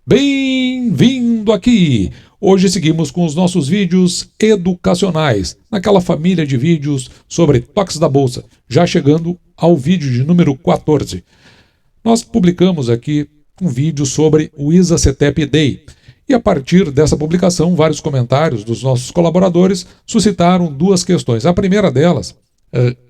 Bem-vindo aqui! Hoje seguimos com os nossos vídeos educacionais, naquela família de vídeos sobre toques da Bolsa, já chegando ao vídeo de número 14. Nós publicamos aqui um vídeo sobre o ISA-CETEP Day, e a partir dessa publicação, vários comentários dos nossos colaboradores suscitaram duas questões. A primeira delas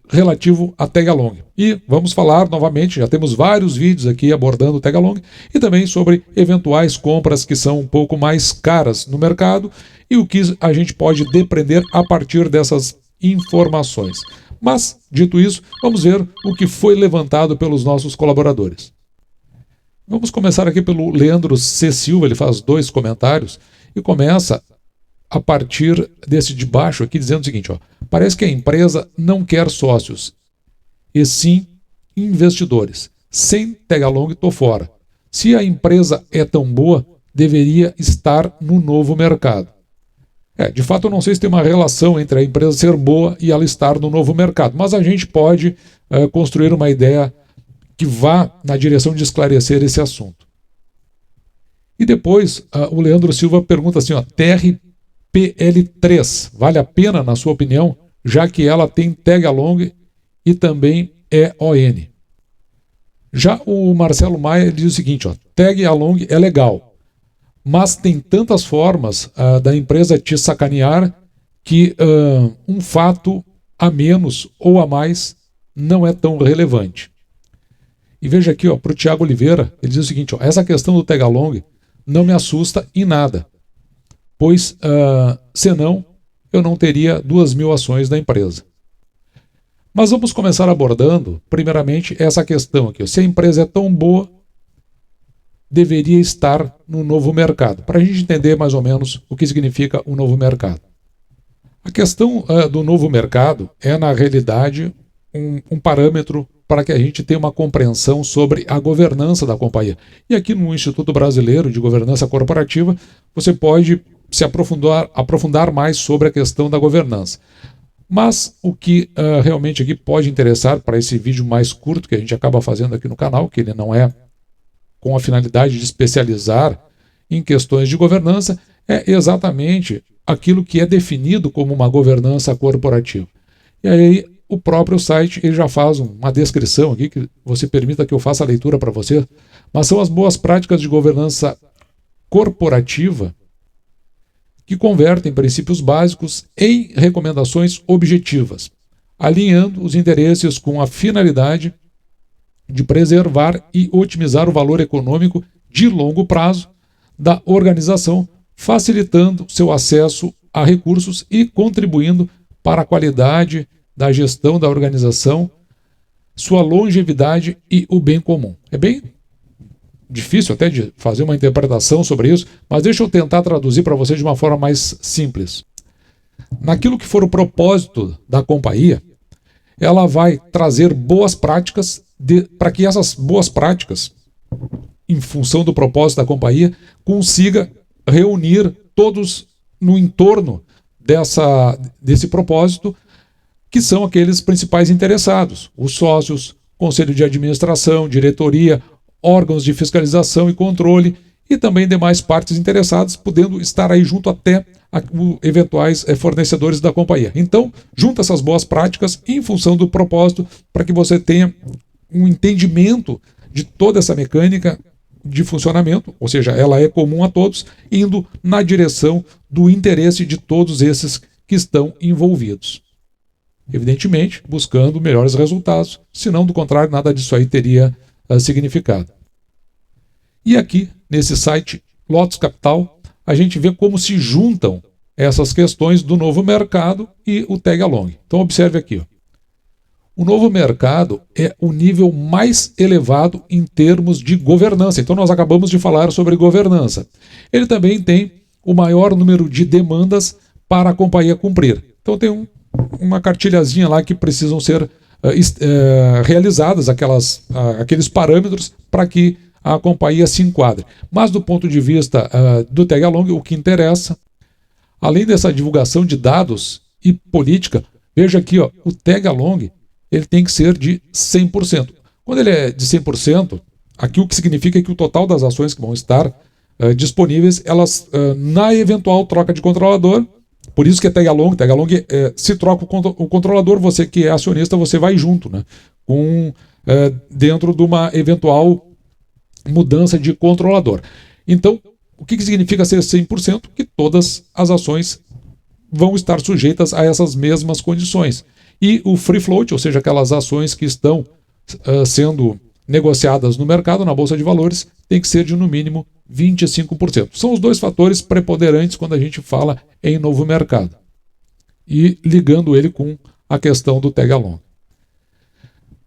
relativo a tag along. E vamos falar novamente, já temos vários vídeos aqui abordando tag along e também sobre eventuais compras que são um pouco mais caras no mercado e o que a gente pode depreender a partir dessas informações. Mas, dito isso, vamos ver o que foi levantado pelos nossos colaboradores. Vamos começar aqui pelo Leandro C. Silva, ele faz 2 comentários e começa a partir desse de baixo aqui dizendo o seguinte, ó, parece que a empresa não quer sócios, e sim investidores. Sem tag along estou fora. Se a empresa é tão boa, deveria estar no novo mercado. De fato eu não sei se tem uma relação entre a empresa ser boa e ela estar no novo mercado, mas a gente pode construir uma ideia que vá na direção de esclarecer esse assunto. E depois o Leandro Silva pergunta assim, ó, TRPL3, vale a pena na sua opinião, já que ela tem tag along e também é ON? Já o Marcelo Maia diz o seguinte, ó, tag along é legal, mas tem tantas formas da empresa te sacanear que um fato a menos ou a mais não é tão relevante. E veja aqui, para o Tiago Oliveira, ele diz o seguinte, ó, essa questão do tag along não me assusta em nada, pois senão eu não teria 2.000 ações da empresa. Mas vamos começar abordando, primeiramente, essa questão aqui. Se a empresa é tão boa, deveria estar no novo mercado, para a gente entender mais ou menos o que significa o novo mercado. A questão do novo mercado é, na realidade, um parâmetro para que a gente tenha uma compreensão sobre a governança da companhia. E aqui no Instituto Brasileiro de Governança Corporativa, você pode se aprofundar mais sobre a questão da governança. Mas o que realmente aqui pode interessar para esse vídeo mais curto que a gente acaba fazendo aqui no canal, que ele não é com a finalidade de especializar em questões de governança, é exatamente aquilo que é definido como uma governança corporativa. E aí o próprio site ele já faz uma descrição aqui, que você permita que eu faça a leitura para você, mas são as boas práticas de governança corporativa que convertem princípios básicos em recomendações objetivas, alinhando os interesses com a finalidade de preservar e otimizar o valor econômico de longo prazo da organização, facilitando seu acesso a recursos e contribuindo para a qualidade da gestão da organização, sua longevidade e o bem comum. É bem difícil até de fazer uma interpretação sobre isso, mas deixa eu tentar traduzir para você de uma forma mais simples. Naquilo que for o propósito da companhia, ela vai trazer boas práticas para que essas boas práticas, em função do propósito da companhia, consiga reunir todos no entorno desse propósito, que são aqueles principais interessados, os sócios, conselho de administração, diretoria, órgãos de fiscalização e controle e também demais partes interessadas, podendo estar aí junto até eventuais fornecedores da companhia. Então, junta essas boas práticas em função do propósito para que você tenha um entendimento de toda essa mecânica de funcionamento, ou seja, ela é comum a todos, indo na direção do interesse de todos esses que estão envolvidos. Evidentemente, buscando melhores resultados, senão, do contrário, nada disso aí teria significado. E aqui, nesse site Lotus Capital, a gente vê como se juntam essas questões do novo mercado e o tag along. Então, observe aqui. O novo mercado é o nível mais elevado em termos de governança. Então, nós acabamos de falar sobre governança. Ele também tem o maior número de demandas para a companhia cumprir. Então, tem uma cartilhazinha lá que precisam ser realizadas, aqueles parâmetros para que a companhia se enquadre. Mas do ponto de vista do tag along, o que interessa, além dessa divulgação de dados e política, veja aqui, ó, o tag along ele tem que ser de 100%. Quando ele é de 100%, aqui o que significa é que o total das ações que vão estar disponíveis, elas, na eventual troca de controlador, por isso que é tag along, se troca o controlador, você que é acionista, você vai junto, né, dentro de uma eventual mudança de controlador. Então, o que significa ser 100%? Que todas as ações vão estar sujeitas a essas mesmas condições. E o free float, ou seja, aquelas ações que estão sendo negociadas no mercado, na Bolsa de Valores, tem que ser de no mínimo 25%. São os dois fatores preponderantes quando a gente fala em novo mercado. E ligando ele com a questão do tag along.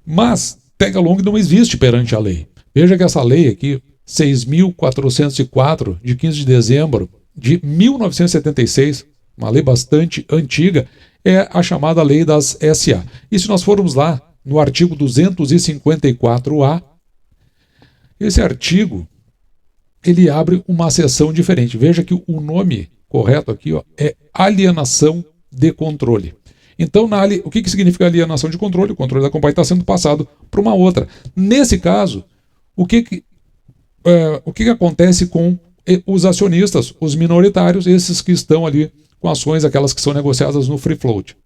Mas tag along não existe perante a lei. Veja que essa lei aqui, 6.404, de 15 de dezembro de 1976, uma lei bastante antiga, é a chamada lei das SA. E se nós formos lá no artigo 254A, esse artigo ele abre uma seção diferente. Veja que o nome correto aqui é alienação de controle. Então, o que significa alienação de controle? O controle da companhia está sendo passado para uma outra. Nesse caso, o que acontece com os acionistas, os minoritários, esses que estão ali com ações, aquelas que são negociadas no free float?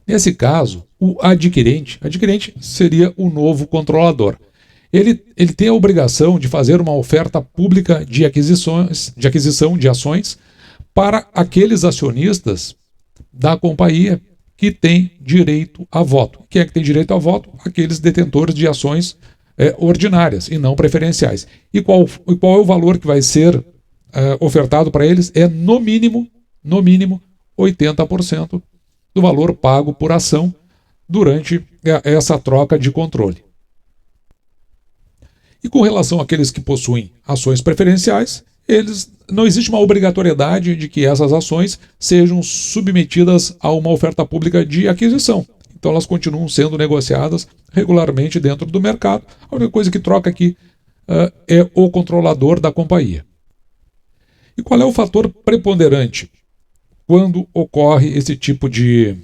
Nesse caso, o adquirente seria o novo controlador. Ele tem a obrigação de fazer uma oferta pública de aquisição de ações para aqueles acionistas da companhia que têm direito a voto. Quem é que tem direito a voto? Aqueles detentores de ações ordinárias e não preferenciais. E qual é o valor que vai ser ofertado para eles? É no mínimo 80% do valor pago por ação durante essa troca de controle. E com relação àqueles que possuem ações preferenciais, não existe uma obrigatoriedade de que essas ações sejam submetidas a uma oferta pública de aquisição. Então elas continuam sendo negociadas regularmente dentro do mercado. A única coisa que troca aqui é o controlador da companhia. E qual é o fator preponderante quando ocorre esse tipo de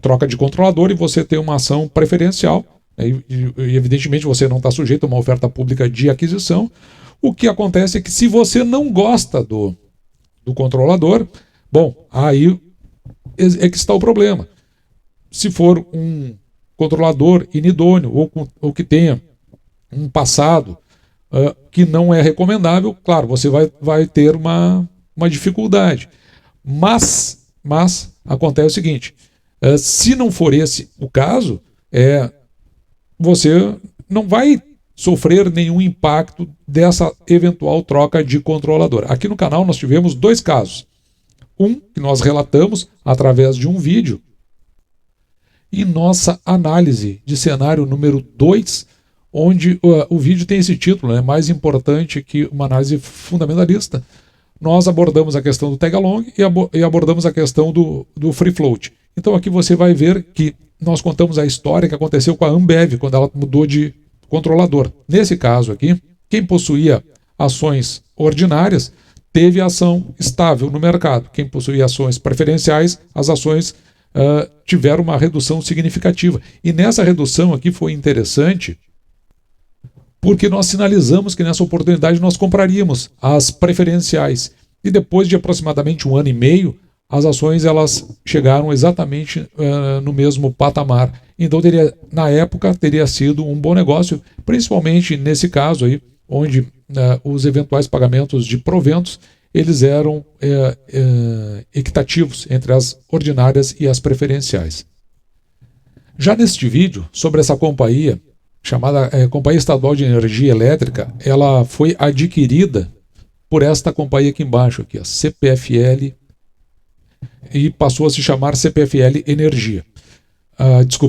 troca de controlador e você tem uma ação preferencial? E evidentemente você não está sujeito a uma oferta pública de aquisição. O que acontece é que se você não gosta do controlador, bom, aí é que está o problema. Se for um controlador inidôneo ou que tenha um passado que não é recomendável, claro, você vai ter uma dificuldade. Mas acontece o seguinte, se não for esse o caso, você não vai sofrer nenhum impacto dessa eventual troca de controlador. Aqui no canal nós tivemos dois casos. Um que nós relatamos através de um vídeo e nossa análise de cenário número 2, onde o vídeo tem esse título, né, mais importante que uma análise fundamentalista. Nós abordamos a questão do tag along e abordamos a questão do free float. Então aqui você vai ver que nós contamos a história que aconteceu com a Ambev quando ela mudou de controlador. Nesse caso aqui, quem possuía ações ordinárias teve ação estável no mercado. Quem possuía ações preferenciais, as ações tiveram uma redução significativa. E nessa redução aqui foi interessante porque nós sinalizamos que nessa oportunidade nós compraríamos as preferenciais. E depois de aproximadamente 1 ano e meio, as ações elas chegaram exatamente no mesmo patamar. Então, na época, teria sido um bom negócio, principalmente nesse caso aí, onde os eventuais pagamentos de proventos eles eram equitativos entre as ordinárias e as preferenciais. Já neste vídeo, sobre essa companhia, chamada Companhia Estadual de Energia Elétrica, ela foi adquirida por esta companhia aqui embaixo, aqui, a CPFL, e passou a se chamar CPFL Energia.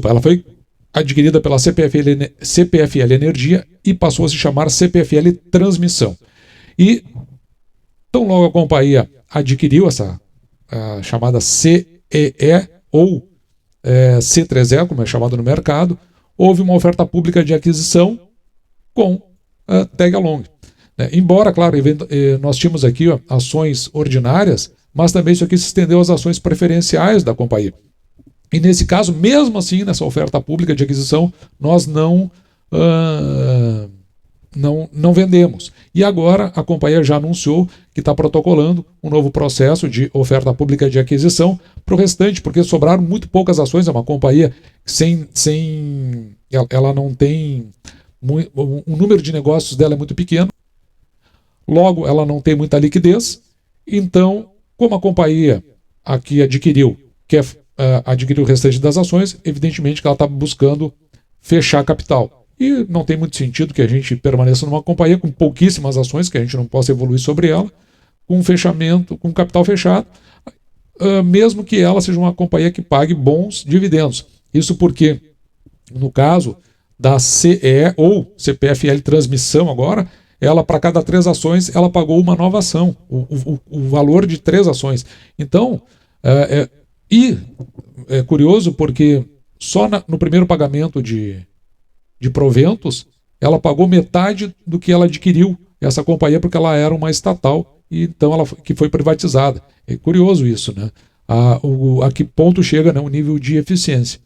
Ela foi adquirida pela CPFL Energia e passou a se chamar CPFL Transmissão. E tão logo a companhia adquiriu essa chamada CEE ou C3E, como é chamado no mercado, houve uma oferta pública de aquisição com tag along. Embora, claro, nós tínhamos aqui ações ordinárias, mas também isso aqui se estendeu às ações preferenciais da companhia. E nesse caso, mesmo assim, nessa oferta pública de aquisição, nós não não vendemos. E agora a companhia já anunciou que está protocolando um novo processo de oferta pública de aquisição para o restante, porque sobraram muito poucas ações. É uma companhia ela não tem o número de negócios dela é muito pequeno, logo ela não tem muita liquidez. Então, como a companhia aqui adquiriu, quer adquirir o restante das ações, evidentemente que ela está buscando fechar capital. E não tem muito sentido que a gente permaneça numa companhia com pouquíssimas ações, que a gente não possa evoluir sobre ela, com fechamento, com capital fechado, mesmo que ela seja uma companhia que pague bons dividendos. Isso porque, no caso da CE ou CPFL Transmissão agora, ela, para cada 3 ações, ela pagou uma nova ação, o valor de 3 ações. Então, é curioso porque só no primeiro pagamento de proventos, ela pagou metade do que ela adquiriu essa companhia, porque ela era uma estatal, e então ela que foi privatizada. É curioso isso, né? A que ponto chega, né, o nível de eficiência.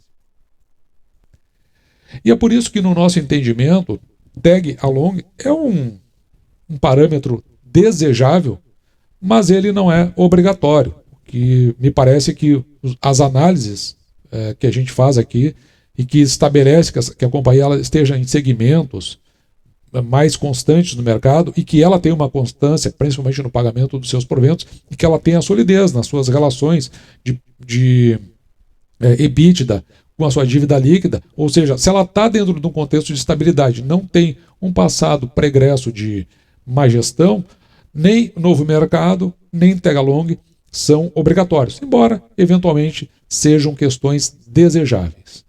E é por isso que, no nosso entendimento, tag along é um parâmetro desejável, mas ele não é obrigatório. Que me parece que as análises que a gente faz aqui e que estabelece que a companhia ela esteja em segmentos mais constantes no mercado e que ela tenha uma constância, principalmente no pagamento dos seus proventos, e que ela tenha solidez nas suas relações de EBITDA com a sua dívida líquida, ou seja, se ela está dentro de um contexto de estabilidade, não tem um passado pregresso de má gestão, nem novo mercado, nem tag-along são obrigatórios, embora eventualmente sejam questões desejáveis.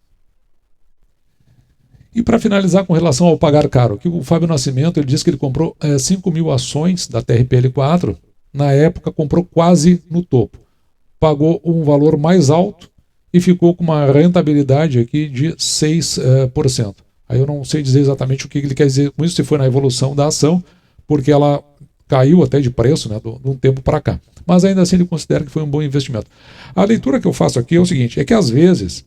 E para finalizar com relação ao pagar caro, que o Fábio Nascimento ele disse que ele comprou 5.000 ações da TRPL4, na época comprou quase no topo, pagou um valor mais alto e ficou com uma rentabilidade aqui de 6%. Aí eu não sei dizer exatamente o que ele quer dizer com isso, se foi na evolução da ação, porque ela caiu até de preço, né, de um tempo para cá. Mas ainda assim ele considera que foi um bom investimento. A leitura que eu faço aqui é o seguinte, é que às vezes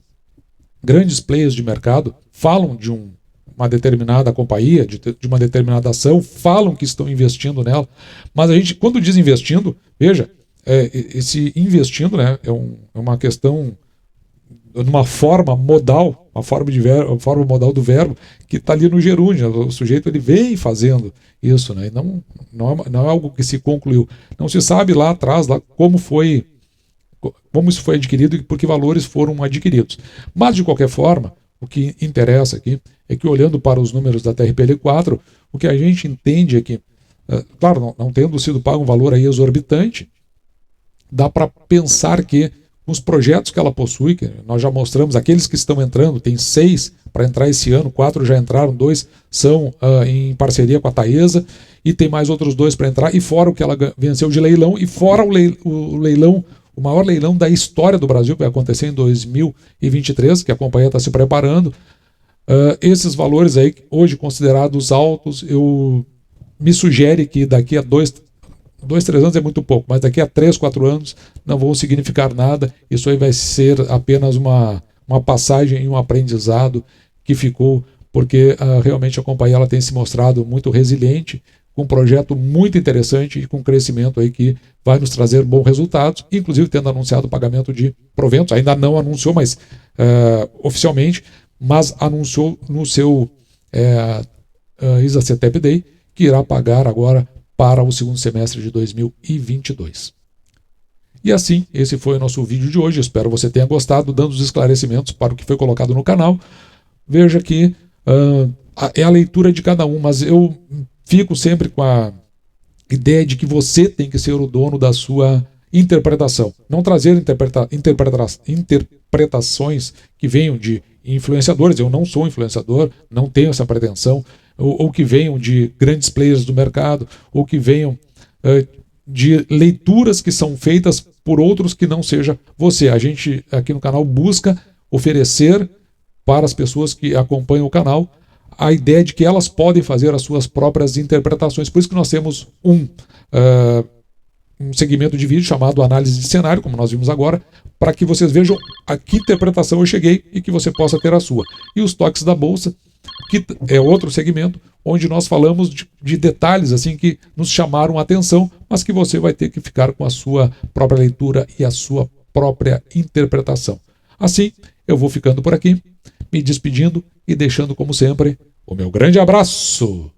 grandes players de mercado falam de uma determinada companhia, de uma determinada ação, falam que estão investindo nela, mas a gente, quando diz investindo, veja, esse investindo, né, é uma questão numa forma modal, uma forma modal do verbo que está ali no gerúndio. O sujeito ele vem fazendo isso, né? Não é algo que se concluiu. Não se sabe lá atrás como isso foi adquirido e por que valores foram adquiridos. Mas, de qualquer forma, o que interessa aqui é que, olhando para os números da TRPL4, o que a gente entende é que, claro, não tendo sido pago um valor aí exorbitante, dá para pensar que os projetos que ela possui, que nós já mostramos, aqueles que estão entrando, tem 6 para entrar esse ano, 4 já entraram, 2 são em parceria com a Taesa, e tem mais outros 2 para entrar, e fora o que ela venceu de leilão, e fora o leilão, o maior leilão da história do Brasil, que vai acontecer em 2023, que a companhia está se preparando. Esses valores aí, hoje considerados altos, me sugere que daqui a 2, 3 anos é muito pouco, mas daqui a 3, 4 anos não vão significar nada. Isso aí vai ser apenas uma passagem e um aprendizado que ficou, porque realmente a companhia ela tem se mostrado muito resiliente, com um projeto muito interessante e com crescimento aí que vai nos trazer bons resultados, inclusive tendo anunciado o pagamento de proventos. Ainda não anunciou, mas oficialmente, mas anunciou no seu ISA CETEP Day que irá pagar agora para o segundo semestre de 2022. E assim, esse foi o nosso vídeo de hoje. Espero que você tenha gostado, dando os esclarecimentos para o que foi colocado no canal. Veja que é a leitura de cada um, mas eu fico sempre com a ideia de que você tem que ser o dono da sua interpretação. Não trazer interpretações que venham de influenciadores. Eu não sou influenciador, não tenho essa pretensão. Ou que venham de grandes players do mercado, ou que venham de leituras que são feitas por outros que não seja você. A gente aqui no canal busca oferecer para as pessoas que acompanham o canal a ideia de que elas podem fazer as suas próprias interpretações. Por isso que nós temos um segmento de vídeo chamado Análise de Cenário, como nós vimos agora, para que vocês vejam a que interpretação eu cheguei e que você possa ter a sua. E os toques da Bolsa que é outro segmento onde nós falamos de detalhes assim que nos chamaram a atenção, mas que você vai ter que ficar com a sua própria leitura e a sua própria interpretação. Assim, eu vou ficando por aqui, me despedindo e deixando, como sempre, o meu grande abraço.